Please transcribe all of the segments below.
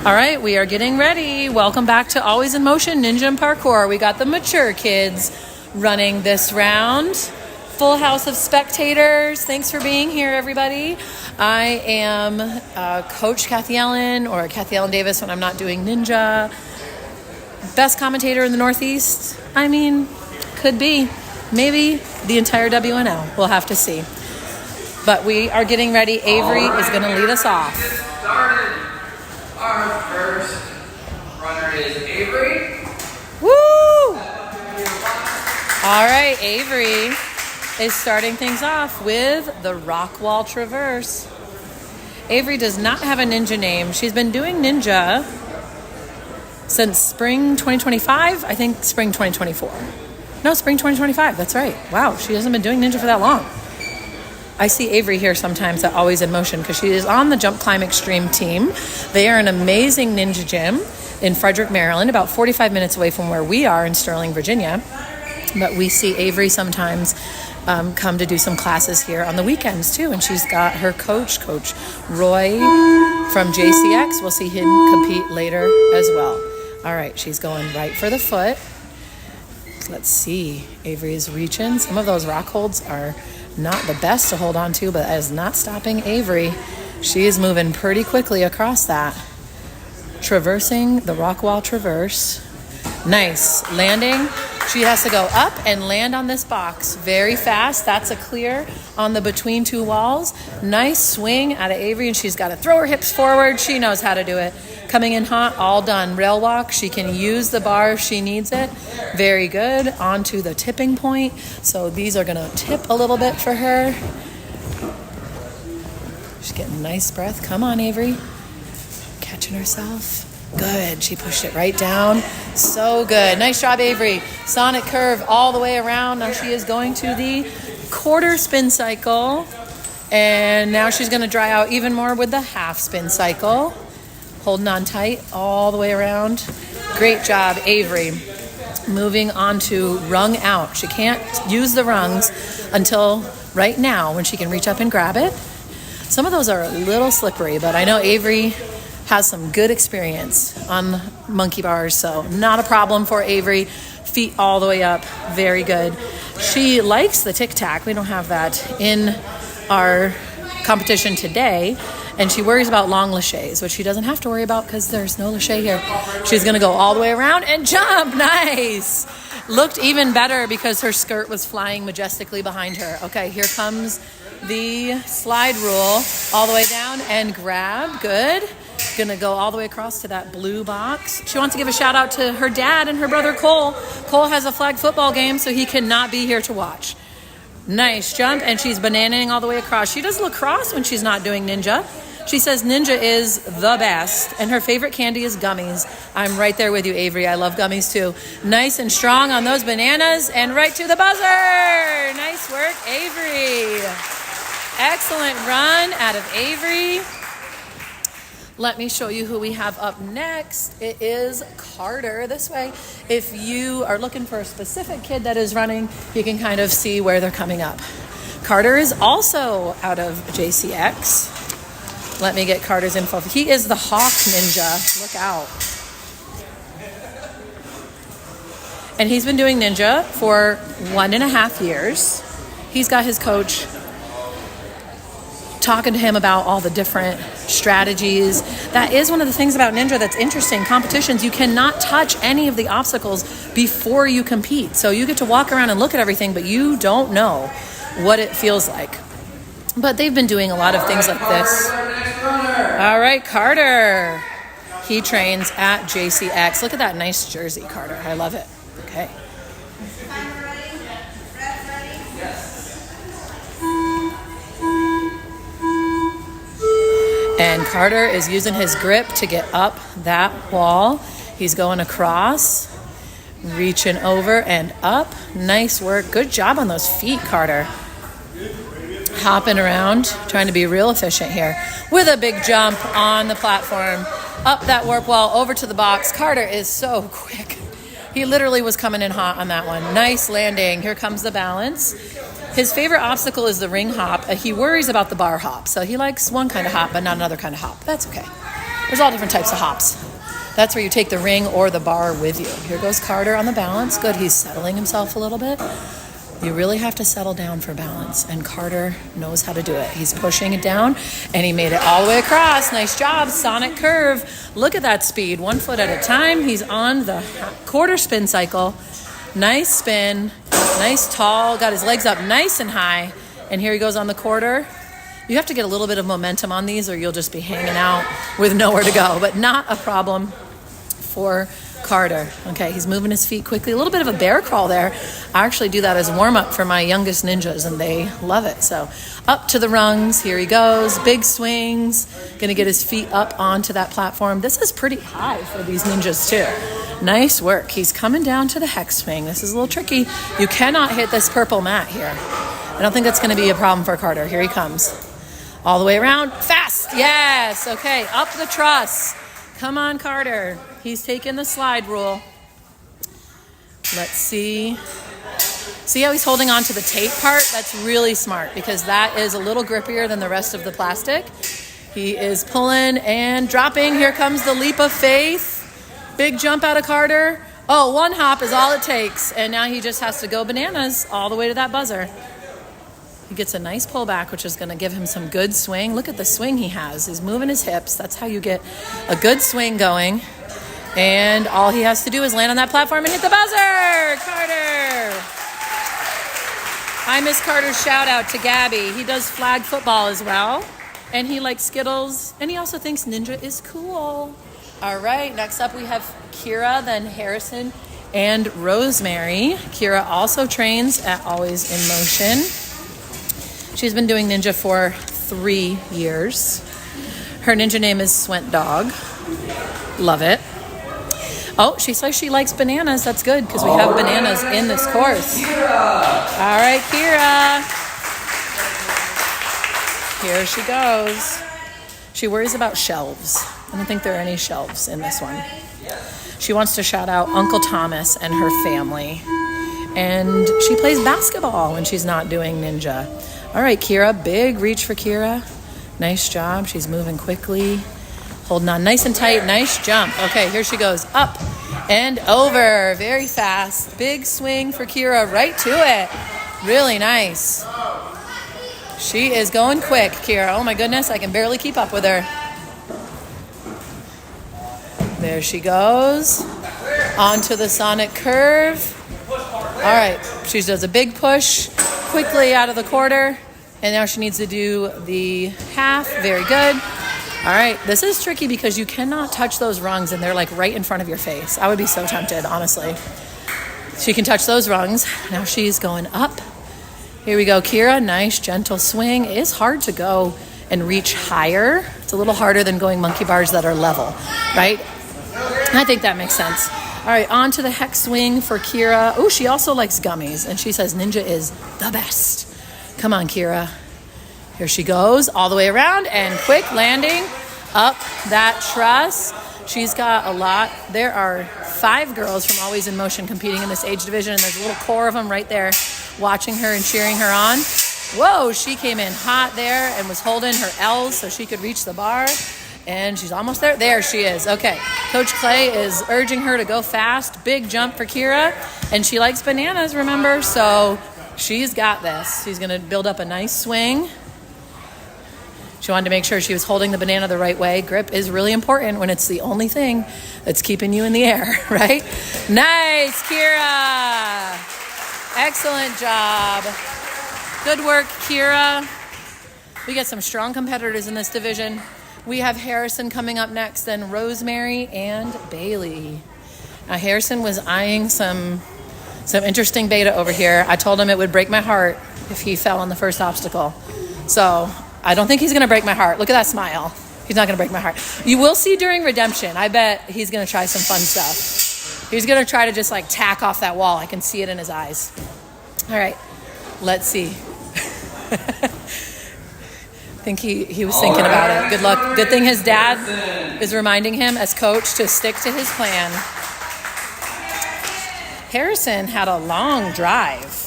All right, we are getting ready. Welcome back to Always in Motion, Ninja and Parkour. We got the mature kids running this round. Full house of spectators. Thanks for being here, everybody. I am Coach Kathy Ellen, or Kathy Ellen Davis when I'm not doing Ninja. Best commentator in the Northeast? I mean, could be. Maybe the entire WNL. We'll have to see. But we are getting ready. Avery is going to lead us off. Started. Our first runner is Avery. Woo! All right, Avery is starting things off with the rock wall traverse. Avery does not have a ninja name. She's been doing ninja since spring 2025. I think spring 2024. No, spring 2025. That's right. Wow, she hasn't been doing ninja for that long. I see Avery here sometimes at Always in Motion because she is on the Jump Climb Extreme team. They are an amazing ninja gym in Frederick, Maryland, about 45 minutes away from where we are in Sterling, Virginia. But we see Avery sometimes come to do some classes here on the weekends too. And she's got her Coach Roy from JCX. We'll see him compete later as well. All right, she's going right for the foot. Let's see. Avery is reaching. Some of those rock holds are not the best to hold on to, but that is not stopping Avery. She is moving pretty quickly across that. Traversing the rock wall traverse. Nice. Landing. She has to go up and land on this box very fast. That's a clear on the between two walls. Nice swing out of Avery, and she's got to throw her hips forward. She knows how to do it. Coming in hot, all done. Rail walk. She can use the bar if she needs it. Very good. Onto the tipping point. So these are going to tip a little bit for her. She's getting nice breath. Come on, Avery. Catching herself. Good. She pushed it right down. So good. Nice job, Avery. Sonic curve all the way around. Now she is going to the quarter spin cycle. And now she's going to dry out even more with the half spin cycle. Holding on tight all the way around. Great job, Avery. Moving on to rung out. She can't use the rungs until right now when she can reach up and grab it. Some of those are a little slippery, but I know Avery has some good experience on monkey bars, so not a problem for Avery. Feet all the way up. Very good. She likes the tic-tac. We don't have that in our competition today. And she worries about long laches, which she doesn't have to worry about because there's no lache here. She's going to go all the way around and jump. Nice. Looked even better because her skirt was flying majestically behind her. Okay, here comes the slide rule. All the way down and grab. Good. Going to go all the way across to that blue box. She wants to give a shout out to her dad and her brother Cole. Cole has a flag football game, so he cannot be here to watch. Nice jump, and she's bananaing all the way across. She does lacrosse when she's not doing ninja. She says ninja is the best, and her favorite candy is gummies. I'm right there with you, Avery. I love gummies too. Nice and strong on those bananas, and right to the buzzer. Nice work, Avery. Excellent run out of Avery. Let me show you who we have up next. It is Carter this way. If you are looking for a specific kid that is running, you can kind of see where they're coming up. Carter is also out of JCX. Let me get Carter's info. He is the Hawk Ninja. Look out. And he's been doing ninja for 1.5 years. He's got his coach talking to him about all the different strategies. That is one of the things about ninja that's interesting. Competitions, you cannot touch any of the obstacles before you compete. So you get to walk around and look at everything, but you don't know what it feels like. But they've been doing a lot of things like this. All right, Carter. He trains at JCX. Look at that nice jersey, Carter. I love it. Okay. And Carter is using his grip to get up that wall. He's going across, reaching over and up. Nice work. Good job on those feet, Carter. Hopping around, trying to be real efficient here. With a big jump on the platform, up that warp wall, over to the box. Carter is so quick. He literally was coming in hot on that one. Nice landing. Here comes the balance. His favorite obstacle is the ring hop. He worries about the bar hop. So he likes one kind of hop, but not another kind of hop. That's okay. There's all different types of hops. That's where you take the ring or the bar with you. Here goes Carter on the balance. Good, he's settling himself a little bit. You really have to settle down for balance, and Carter knows how to do it. He's pushing it down, and he made it all the way across. Nice job, sonic curve. Look at that speed, 1 foot at a time. He's on the quarter spin cycle. Nice spin, nice tall, got his legs up nice and high, and here he goes on the quarter. You have to get a little bit of momentum on these or you'll just be hanging out with nowhere to go, but not a problem for Carter. Okay, he's moving his feet quickly. A little bit of a bear crawl there. I actually do that as warm-up for my youngest ninjas, and they love it. So up to the rungs. Here he goes. Big swings. Going to get his feet up onto that platform. This is pretty high for these ninjas, too. Nice work. He's coming down to the hex swing. This is a little tricky. You cannot hit this purple mat here. I don't think that's going to be a problem for Carter. Here he comes. All the way around. Fast. Yes. Okay. Up the truss. Come on, Carter. He's taking the slide rule. Let's see. See how he's holding on to the tape part? That's really smart because that is a little grippier than the rest of the plastic. He is pulling and dropping. Here comes the leap of faith. Big jump out of Carter. Oh, 1 hop is all it takes. And now he just has to go bananas all the way to that buzzer. He gets a nice pullback, which is going to give him some good swing. Look at the swing he has. He's moving his hips. That's how you get a good swing going. And all he has to do is land on that platform and hit the buzzer. Carter. I miss Carter's shout out to Gabby. He does flag football as well. And he likes Skittles. And he also thinks ninja is cool. All right, next up we have Kira, then Harrison, and Rosemary. Kira also trains at Always in Motion. She's been doing ninja for 3 years. Her ninja name is Swent Dog. Love it. Oh, she says she likes bananas. That's good because we have bananas in this course. All right, Kira. Here she goes. She worries about shelves. I don't think there are any shelves in this one. She wants to shout out Uncle Thomas and her family. And she plays basketball when she's not doing ninja. All right, Kira, big reach for Kira. Nice job. She's moving quickly. Holding on nice and tight. Nice jump. Okay, here she goes. Up and over. Very fast. Big swing for Kira. Right to it. Really nice. She is going quick, Kira. Oh my goodness, I can barely keep up with her. There she goes. Onto the sonic curve. All right, she does a big push. Quickly out of the quarter, and now she needs to do the half. Very good. All right, this is tricky because you cannot touch those rungs and they're like right in front of your face. I would be so tempted, honestly. She can touch those rungs. Now she's going up. Here we go, Kira. Nice, gentle swing. It is hard to go and reach higher. It's a little harder than going monkey bars that are level, right? I think that makes sense. All right, on to the hex swing for Kira. Oh, she also likes gummies, and she says ninja is the best. Come on, Kira. Here she goes, all the way around, and quick landing up that truss. She's got a lot. There are 5 girls from Always in Motion competing in this age division, and there's a little core of them right there watching her and cheering her on. Whoa, she came in hot there and was holding her L's so she could reach the bar. And she's almost there. There she is. Okay. Coach Clay is urging her to go fast. Big jump for Kira. And she likes bananas, remember? So she's got this. She's going to build up a nice swing. She wanted to make sure she was holding the banana the right way. Grip is really important when it's the only thing that's keeping you in the air, right? Nice, Kira. Excellent job. Good work, Kira. We got some strong competitors in this division. We have Harrison coming up next, then Rosemary and Bailey. Now, Harrison was eyeing some interesting beta over here. I told him it would break my heart if he fell on the first obstacle. So I don't think he's going to break my heart. Look at that smile. He's not going to break my heart. You will see during redemption. I bet he's going to try some fun stuff. He's going to try to just like tack off that wall. I can see it in his eyes. All right, let's see. I think he was thinking about it. Good luck. Good thing his dad is reminding him as coach to stick to his plan. Harrison had a long drive.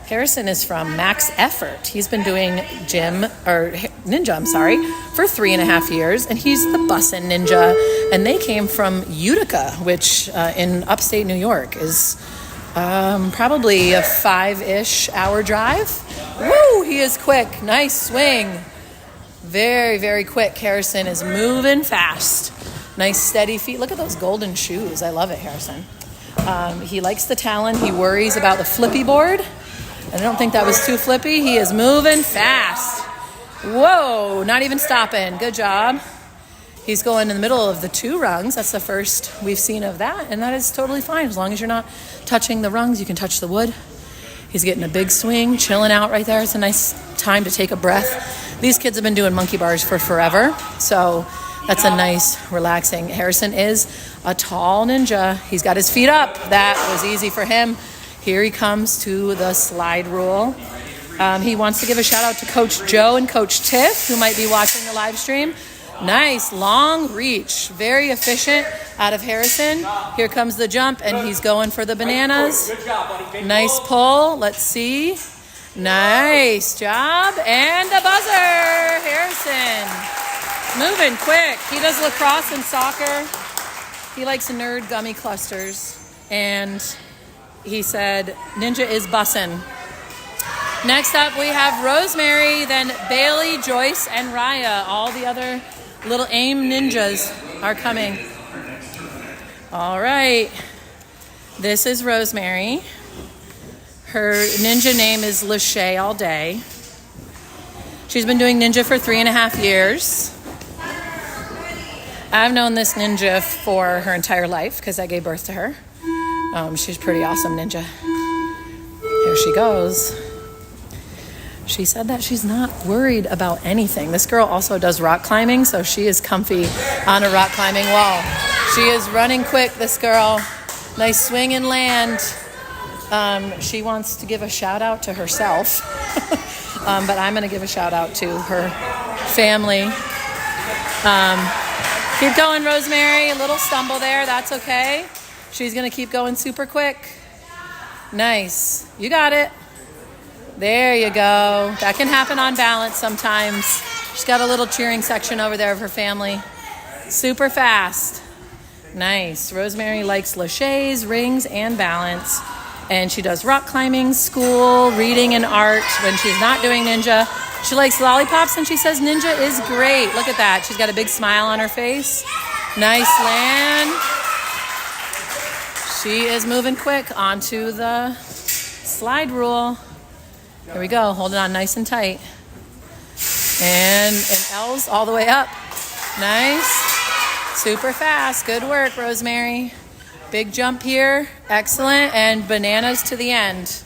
Harrison is from Max Effort. He's been doing gym or for 3.5 years, and he's the bussin' ninja. And they came from Utica, which in upstate New York is probably a 5-ish hour drive. Woo, he is quick. Nice swing. Very, very quick. Harrison is moving fast. Nice steady feet. Look at those golden shoes. I love it, Harrison. He likes the talon. He worries about the flippy board. I don't think that was too flippy. He is moving fast. Whoa, not even stopping. Good job. He's going in the middle of the 2 rungs. That's the first we've seen of that, and that is totally fine. As long as you're not touching the rungs, you can touch the wood. He's getting a big swing, chilling out right there. It's a nice time to take a breath. These kids have been doing monkey bars for forever, so that's a nice, relaxing. Harrison is a tall ninja. He's got his feet up. That was easy for him. Here he comes to the slide rule. He wants to give a shout out to Coach Joe and Coach Tiff, who might be watching the live stream. Nice, long reach, very efficient out of Harrison. Here comes the jump, and he's going for the bananas. Good job, buddy. Nice pull. Let's see. Nice job. And a buzzer. Harrison. Moving quick. He does lacrosse and soccer. He likes nerd gummy clusters. And he said, ninja is bussin'. Next up, we have Rosemary, then Bailey, Joyce, and Raya. All the other little AIM ninjas are coming. All right. This is Rosemary. Her ninja name is Lachey all day. She's been doing ninja for 3.5 years. I've known this ninja for her entire life because I gave birth to her. She's a pretty awesome ninja. Here she goes. She said that she's not worried about anything. This girl also does rock climbing, so she is comfy on a rock climbing wall. She is running quick, this girl. Nice swing and land. She wants to give a shout out to herself, but I'm going to give a shout out to her family. Keep going, Rosemary. A little stumble there. That's okay. She's going to keep going super quick. Nice. You got it. There you go. That can happen on balance sometimes. She's got a little cheering section over there of her family. Super fast. Nice. Rosemary likes laches, rings, and balance. And she does rock climbing, school, reading, and art when she's not doing ninja. She likes lollipops, and she says ninja is great. Look at that. She's got a big smile on her face. Nice land. She is moving quick onto the slide rule. Here we go. Hold it on nice and tight. And L's all the way up. Nice. Super fast. Good work, Rosemary. Big jump here. Excellent. And bananas to the end.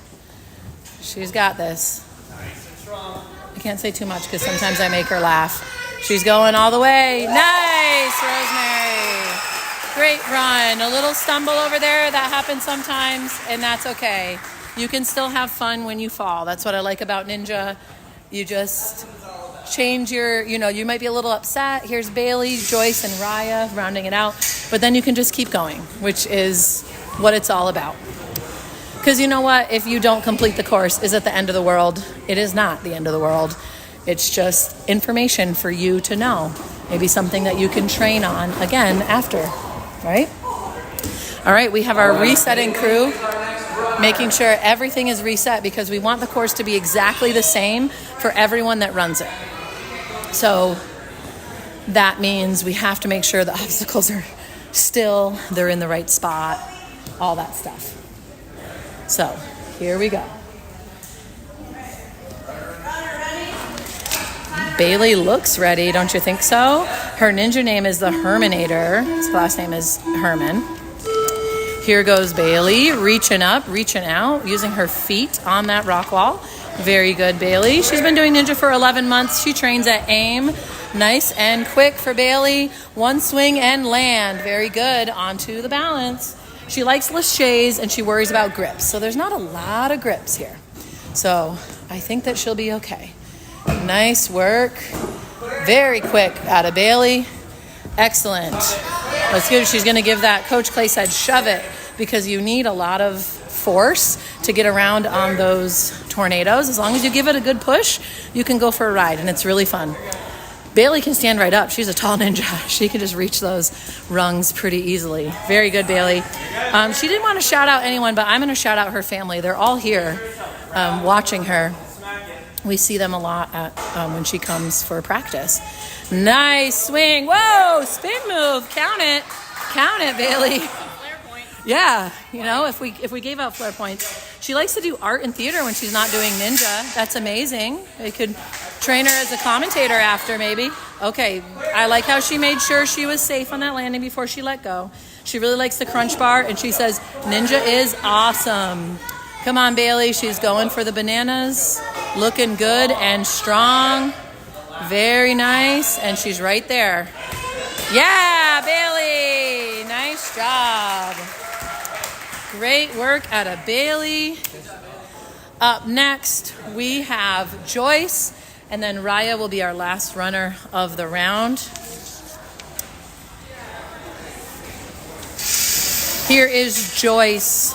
She's got this. Nice and strong. I can't say too much because sometimes I make her laugh. She's going all the way. Nice, Rosemary. Great run. A little stumble over there. That happens sometimes, and that's okay. You can still have fun when you fall. That's what I like about ninja. You just change your, you might be a little upset. Here's Bailey, Joyce, and Raya rounding it out. But then you can just keep going, which is what it's all about. Because you know what? If you don't complete the course, is it the end of the world? It is not the end of the world. It's just information for you to know. Maybe something that you can train on again after, right? All right, we have our resetting crew, making sure everything is reset because we want the course to be exactly the same for everyone that runs it. So that means we have to make sure the obstacles are still, they're in the right spot, all that stuff. So here we go. Bailey looks ready, don't you think so? Her ninja name is the Herminator. His last name is Herman. Here goes Bailey, reaching up, reaching out, using her feet on that rock wall. Very good, Bailey. She's been doing ninja for 11 months. She trains at AIM. Nice and quick for Bailey. One swing and land. Very good. Onto the balance. She likes laches and she worries about grips. So there's not a lot of grips here. So I think that she'll be okay. Nice work. Very quick out of Bailey. Excellent. Let's give. She's going to give that. Coach Clay said shove it because you need a lot of force to get around on those tornadoes. As long as you give it a good push, you can go for a ride, and it's really fun. Bailey can stand right up. She's a tall ninja. She can just reach those rungs pretty easily. Very good, Bailey. She didn't want to shout out anyone, but I'm going to shout out her family. They're all here watching her. We see them a lot when she comes for practice. Nice swing. Whoa, spin move. Count it. Count it, Bailey. Yeah, you know, if we gave out flare points. She likes to do art and theater when she's not doing ninja. That's amazing. They could train her as a commentator after, maybe. Okay, I like how she made sure she was safe on that landing before she let go. She really likes the crunch bar, and she says, ninja is awesome. Come on, Bailey. She's going for the bananas. Looking good and strong. Very nice, and she's right there. Yeah, Bailey. Nice job. Great work out of Bailey. Up next, we have Joyce, and then Raya will be our last runner of the round. Here is Joyce.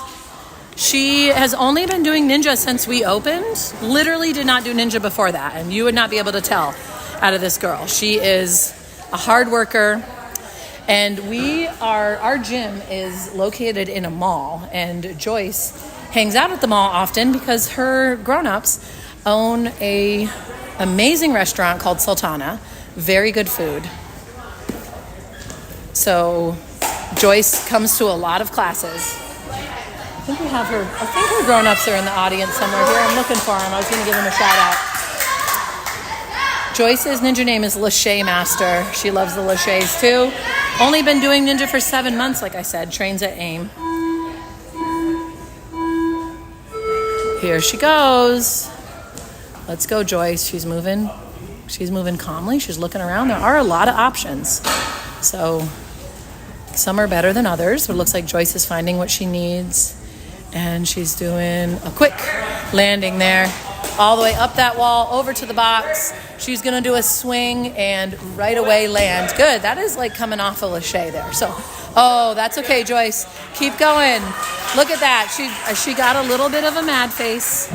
She has only been doing ninja since we opened. Literally did not do ninja before that, and you would not be able to tell out of this girl. She is a hard worker. And our gym is located in a mall, and Joyce hangs out at the mall often because her grown-ups own a amazing restaurant called Sultana. Very good food. So Joyce comes to a lot of classes. I think her grown-ups are in the audience somewhere here. I'm looking for them. I was going to give them a shout out. Joyce's ninja name is Lachey Master. She loves the Lacheys too. Only been doing ninja for 7 months, like I said. Trains at AIM. Here she goes. Let's go, Joyce. She's moving calmly. She's looking around. There are a lot of options. So some are better than others. But it looks like Joyce is finding what she needs. And she's doing a quick landing there. All the way up that wall, over to the box. She's going to do a swing and right away land. Good. That is like coming off a Lachey there. So, oh, that's okay, Joyce. Keep going. Look at that. She got a little bit of a mad face.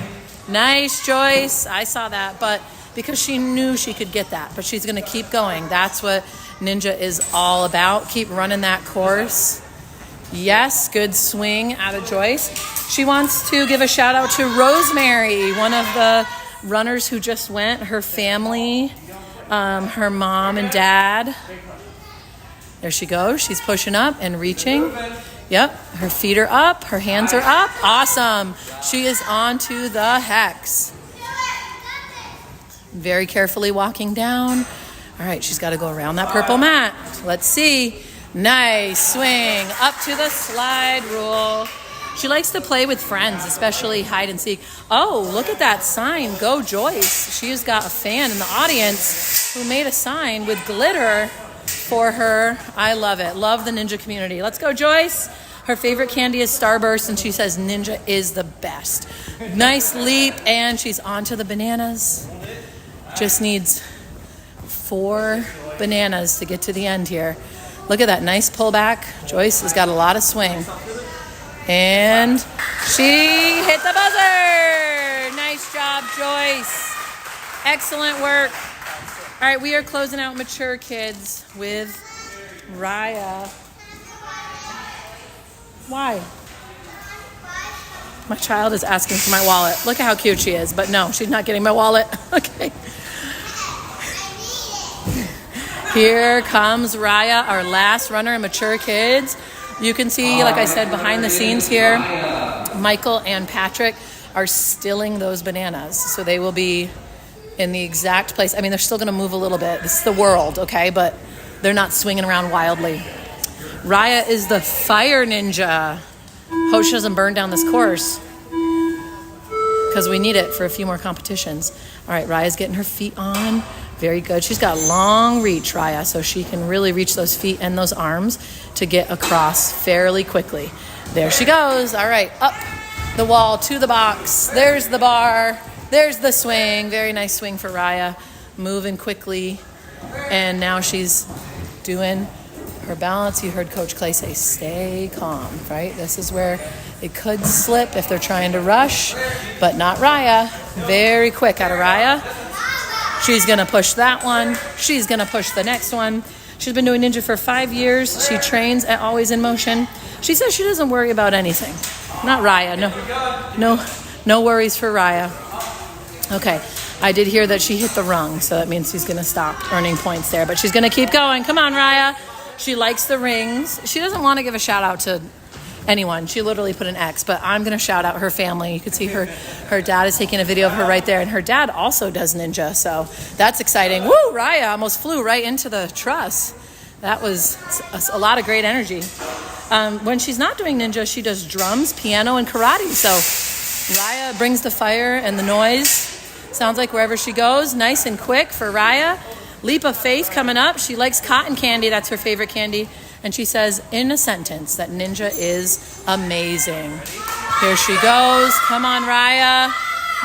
Nice, Joyce. I saw that, but because she knew she could get that. But she's going to keep going. That's what ninja is all about. Keep running that course. Yes, good swing out of Joyce. She wants to give a shout out to Rosemary, one of the runners who just went, her family, her mom and dad. There she goes. She's pushing up and reaching. Yep, her feet are up, her hands are up. Awesome. She is on to the hex. Very carefully walking down. All right, she's got to go around that purple mat. Let's see. Nice swing up to the slide rule. She likes to play with friends, especially hide and seek. Oh, look at that sign. Go Joyce. She has got a fan in the audience who made a sign with glitter for her. I love it. Love the ninja community. Let's go, Joyce. Her favorite candy is Starburst, and she says ninja is the best. Nice leap, and she's on to the bananas. Just needs 4 bananas to get to the end here. Look at that nice pullback. Joyce has got a lot of swing. And she hit the buzzer. Nice job, Joyce. Excellent work. All right, we are closing out mature kids with Raya. Why? My child is asking for my wallet. Look at how cute she is. But no, she's not getting my wallet. Okay. Here comes Raya, our last runner in mature kids. You can see, like I said, behind the scenes here, Michael and Patrick are stilling those bananas. So they will be in the exact place. I mean, they're still going to move a little bit. This is the world, okay? But they're not swinging around wildly. Raya is the fire ninja. Hope she doesn't burn down this course because we need it for a few more competitions. All right, Raya's getting her feet on. Very good. She's got long reach, Raya, so she can really reach those feet and those arms to get across fairly quickly. There she goes. All right, up the wall to the box. There's the bar. There's the swing. Very nice swing for Raya. Moving quickly. And now she's doing For balance, you heard Coach Clay say, stay calm, right? This is where it could slip if they're trying to rush, but not Raya. Very quick out of Raya. She's going to push that one. She's going to push the next one. She's been doing ninja for 5 years. She trains at Always in Motion. She says she doesn't worry about anything. Not Raya. No worries for Raya. Okay. I did hear that she hit the rung, so that means she's going to stop earning points there. But she's going to keep going. Come on, Raya. She likes the rings. She doesn't want to give a shout out to anyone. She literally put an X, but I'm going to shout out her family. You can see her dad is taking a video of her right there, and her dad also does ninja, so that's exciting. Woo, Raya almost flew right into the truss. That was a lot of great energy. When she's not doing ninja, she does drums, piano, and karate. So Raya brings the fire and the noise. Sounds like wherever she goes, nice and quick for Raya. Leap of faith coming up. She likes cotton candy. That's her favorite candy. And she says in a sentence that ninja is amazing. Here she goes. Come on, Raya.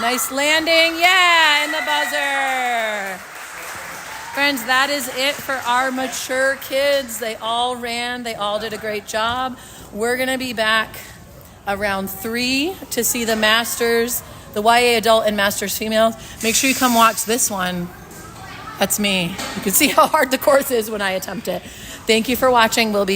Nice landing. Yeah, and the buzzer. Friends, that is it for our mature kids. They all ran. They all did a great job. We're going to be back around 3 to see the Masters, the YA adult and Masters females. Make sure you come watch this one. That's me. You can see how hard the course is when I attempt it. Thank you for watching. We'll be